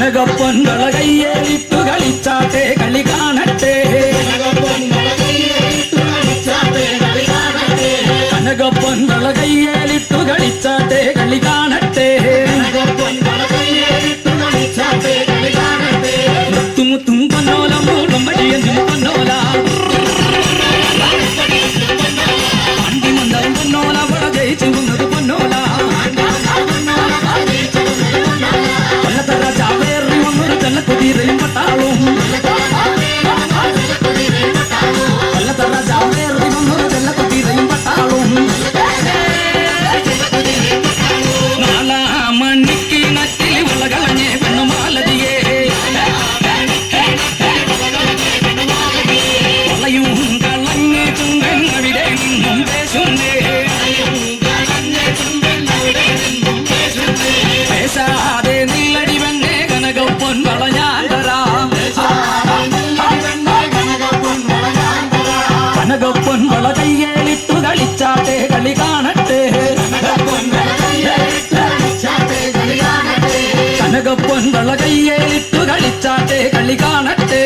കനകപ്പൊൻവള കയ്യേലിട്ടു കളിച്ചാട്ടെ കളി കാണട്ടെ കനകപ്പൊൻവള കയ്യേലിട്ടു കളിച്ചാട്ടെ കളി കാണട്ടെ മുത്തുമുത്തും പൊന്നോല മൂടും വഴിയെന്നും പൊന്നോല അണ്ടിമന്ദം പൊന്നോല പട ജയിച്ചു വന്നത് പൊന്നോല കൊല്ലത്തറ ചാവേറി വന്നൊരു ചെല്ലക്കുതിരയും പട്ടാളും കൊല്ലത്തറ ചാവേറി വന്നൊരു ചെല്ലക്കുതിരയും പട്ടാളും നാലാമണിക്ക് നറ്റിൽ വളകളഞ്ഞേ പെണ്ണുമാലതിയേ വളയും കളഞ്ഞ് ചുങ്കൻ അവിടെ നിന്നും പേശുന്നേ പേശാതെ നീലടി വന്നേ കനകപ്പൊൻവള ഞാൻ തരാം കനകപ്പൊൻവള കയ്യേലിട്ടു കളിച്ചാട്ടെ കളി കാണട്ടെ കനകപ്പൊൻവള കയ്യേലിട്ടു കളിച്ചാട്ടെ കളി കാണട്ടെ